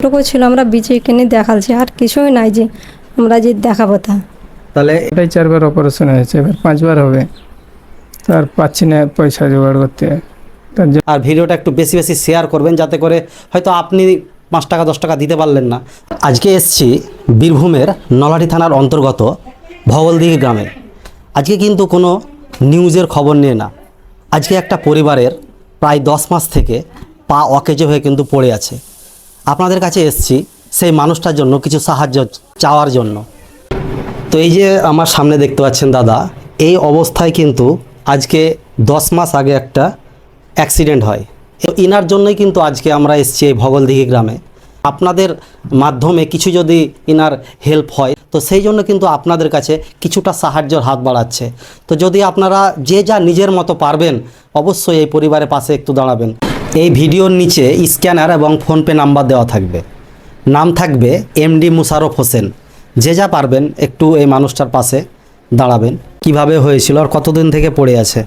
টুকু ছিল আমরা বিচে কিনে দেখালছি, আর কিছুই নাই যে আমরা যে দেখাবো তা। তাহলে এটাই 4বার অপারেশন হয়েছে, এবার 5বার হবে, তার পাচ্ছি না পয়সা জোগাড় করতে। তার জন্য আর ভিডিওটা একটু বেশি বেশি শেয়ার করবেন, যাতে করে হয়তো আপনি 5 টাকা 10 টাকা দিতে পারলেন না। আজকে এসছি বীরভূমের নলহাটি থানার অন্তর্গত ভগলদিঘি গ্রামে। আজকে কিন্তু কোনো নিউজের খবর নিয়ে না, আজকে একটা পরিবারের প্রায় 10 মাস থেকে পা অকেজো হয়ে কিন্তু পড়ে আছে। আপনাদের কাছে এসছি সেই মানুষটার জন্য কিছু সাহায্য চাওয়ার জন্য। তো এই যে আমার সামনে দেখতে পাচ্ছেন দাদা, এই অবস্থায় কিন্তু আজকে 10 মাস আগে একটা অ্যাক্সিডেন্ট হয়। ইনার জন্যই কিন্তু আজকে আমরা এসেছি এই ভগলদিঘি গ্রামে। আপনাদের মাধ্যমে কিছু যদি ইনার হেল্প হয়, তো সেই জন্য কিন্তু আপনাদের কাছে কিছুটা সাহায্যের হাত বাড়াচ্ছে। তো যদি আপনারা যে যা নিজের মতো পারবেন, অবশ্যই এই পরিবারের পাশে একটু দাঁড়াবেন। এই ভিডিওর নিচে স্ক্যানার এবং ফোনপে নাম্বার দেওয়া থাকবে, নাম থাকবে এমডি মুশারফ হোসেন। যে যা পারবেন একটু এই মানুষটার পাশে দাঁড়াবেন। কিভাবে হয়েছিল আর কতদিন থেকে পড়ে আছে?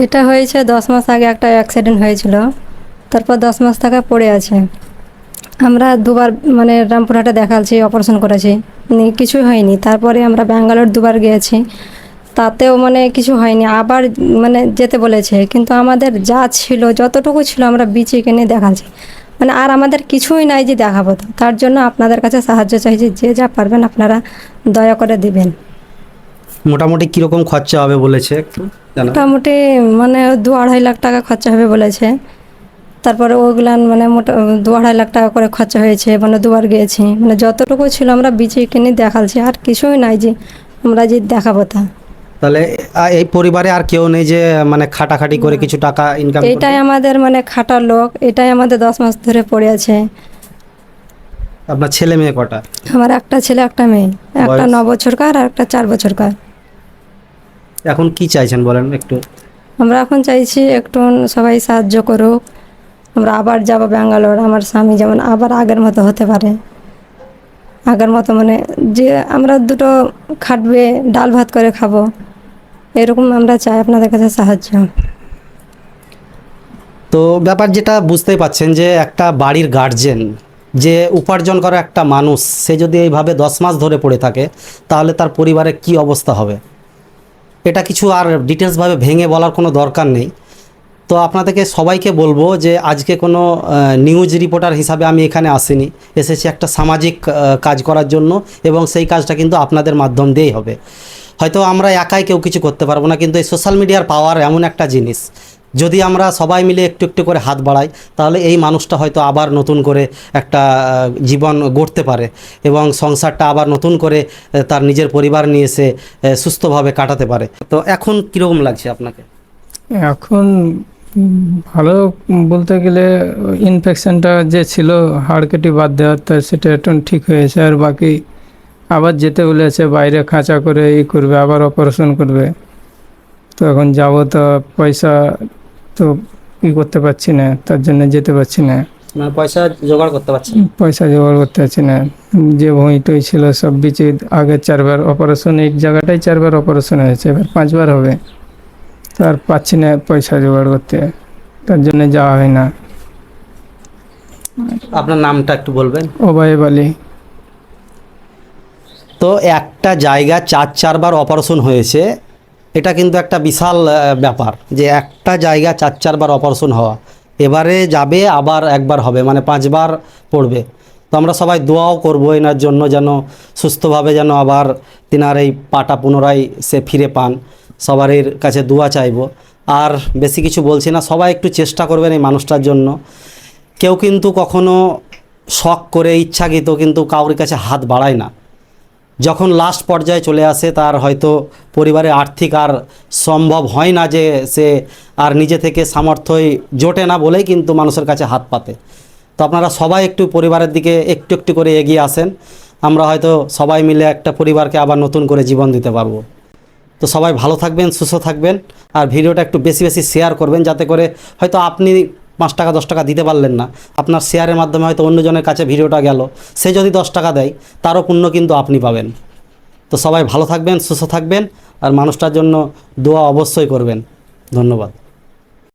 এটা হয়েছে 10 মাস আগে একটা অ্যাক্সিডেন্ট হয়েছিল, তারপর 10 মাস থেকে পড়ে আছে। আমরা দুবার মানে রামপুরহাটে দেখালছি, অপারেশন করেছি, কিছুই হয়নি। তারপরে আমরা ব্যাঙ্গালোর দুবার গিয়েছি, তাতেও মানে কিছু হয়নি। আবার মানে যেতে বলেছে, কিন্তু আমাদের যা ছিল যতটুকু ছিল আমরা বিচে কিনে দেখাচ্ছি, মানে আর আমাদের কিছুই নাই যে দেখাবো। তার জন্য আপনাদের কাছে সাহায্য চাইছি, যে যা পারবেন আপনারা দয়া করে দিবেন। মোটামুটি কীরকম খরচা হবে বলেছে একটু জানাবেন? মোটামুটি মানে 2-2.5 লাখ টাকা খরচা হবে বলেছে। তারপরে ওগুলান মানে 2-2.5 লাখ টাকা করে খরচা হয়েছে, মানে দুবার গিয়েছি। মানে যতটুকু ছিল আমরা বিচে কিনে দেখালছি, আর কিছুই নাই যে আমরা যে দেখাবো তা। তাহলে এই পরিবারে আর কেউ নেই যে মানে খাটাখাটি করে কিছু টাকা ইনকাম? এটাই আমাদের মানে খাটার লোক, এটাই আমাদের 10 মাস ধরে পড়ে আছে। আপনার ছেলে মেয়ে কটা? আমার একটা ছেলে একটা মেয়ে, একটা 9 বছরকার আর একটা 4 বছরকার। এখন কি চাইছেন বলেন একটু? আমরা এখন চাইছি একটু সবাই সাহায্য করুক। আমরা আবার যাব ব্যাঙ্গালোর, আমার স্বামী যেমন আবার আগের মতো হতে পারে। আগের মতো মানে যে আমরা দুটো খাটবে, ডাল ভাত করে খাবো, এরকম আমরা চাই আপনাদের কাছে সাহায্য। তো ব্যাপার যেটা বুঝতেই পাচ্ছেন যে একটা বাড়ির গার্জেন, যে উপার্জন করা একটা মানুষ, সে যদি এইভাবে 10 মাস ধরে পড়ে থাকে, তাহলে তার পরিবারে কি অবস্থা হবে? এটা কিছু আর ডিটেলসভাবে ভেঙে বলার কোনো দরকার নেই। তো আপনাদেরকে সবাইকে বলবো যে আজকে কোনো নিউজ রিপোর্টার হিসাবে আমি এখানে আসিনি, এসেছি একটা সামাজিক কাজ করার জন্য, এবং সেই কাজটা কিন্তু আপনাদের মাধ্যম দিয়েই হবে। হয়তো আমরা একাই কেউ কিছু করতে পারবো না, কিন্তু এই সোশ্যাল মিডিয়ার পাওয়ার এমন একটা জিনিস, যদি আমরা সবাই মিলে একটু একটু করে হাত বাড়াই, তাহলে এই মানুষটা হয়তো আবার নতুন করে একটা জীবন গড়তে পারে, এবং সংসারটা আবার নতুন করে তার নিজের পরিবার নিয়ে এসে সুস্থভাবে কাটাতে পারে। তো এখন কীরকম লাগছে আপনাকে? এখন ভালো বলতে গেলে ইনফেকশনটা যে ছিল হাড় কেটে বাদ দেওয়ার, তো সেটা একটু ঠিক হয়েছে। আর বাকি আবার যেতে বলেছে, বাইরে খাঁচা করে করবে, আবার অপারেশন করবে। তো এখন যাব, তো পয়সা তো করতে পারছি না, তার জন্য যেতে পারছি না। মানে পয়সা জোগাড় করতে পারছেন? পয়সা জোগাড় করতে পারছি না। যে ভুঁইটই ছিল সব বিচে আগে 4বার অপারেশন, এই জায়গাটাই 4বার অপারেশন হয়েছে, এবার 5বার হবে। আর পাচ্ছি না পয়সা জোগাড় করতে, তার জন্য যাওয়া হয় না। আপনার নামটা একটু বলবেন? ওবায়েব আলী। তো একটা জায়গা 4বার অপারেশন হয়েছে, এটা কিন্তু একটা বিশাল ব্যাপার, যে একটা জায়গা 4বার অপারেশন হওয়া। এবারে যাবে, আবার একবার হবে, মানে 5বার পড়বে। তো আমরা সবাই দোয়াও করবো এনার জন্য, যেন সুস্থভাবে যেন আবার তিনার এই পাটা পুনরায় সে ফিরে পান। সবারই কাছে দোয়া চাইবো। আর বেশি কিছু বলছি না, সবাই একটু চেষ্টা করবেন এই মানুষটার জন্য। কেউ কিন্তু কখনো শখ করে ইচ্ছাকৃত কিন্তু কাউর কাছে হাত বাড়ায় না। যখন লাস্ট পর্যায়ে চলে আসে, তার হয়তো পরিবারে আর্থিক আর সম্ভব হয় না, যে সে আর নিজে থেকে সামর্থ্যই জোটে না বলেই কিন্তু মানুষের কাছে হাত পাতে। তো আপনারা সবাই একটু পরিবারের দিকে একটু একটু করে এগিয়ে আসেন, আমরা হয়তো সবাই মিলে একটা পরিবারকে আবার নতুন করে জীবন দিতে পারবো। তো সবাই ভালো থাকবেন, সুস্থ থাকবেন, আর ভিডিওটা একটু বেশি বেশি শেয়ার করবেন, যাতে করে হয়তো আপনি 5 টাকা 10 টাকা দিতে পারলেন না, আপনার শেয়ারের মাধ্যমে হয়তো অন্যজনের কাছে ভিডিওটা গেল, সে যদি 10 টাকা দেয়, তারও পুণ্য কিন্তু আপনি পাবেন। তো সবাই ভালো থাকবেন, সুস্থ থাকবেন, আর মানুষটার জন্য দোয়া অবশ্যই করবেন। ধন্যবাদ।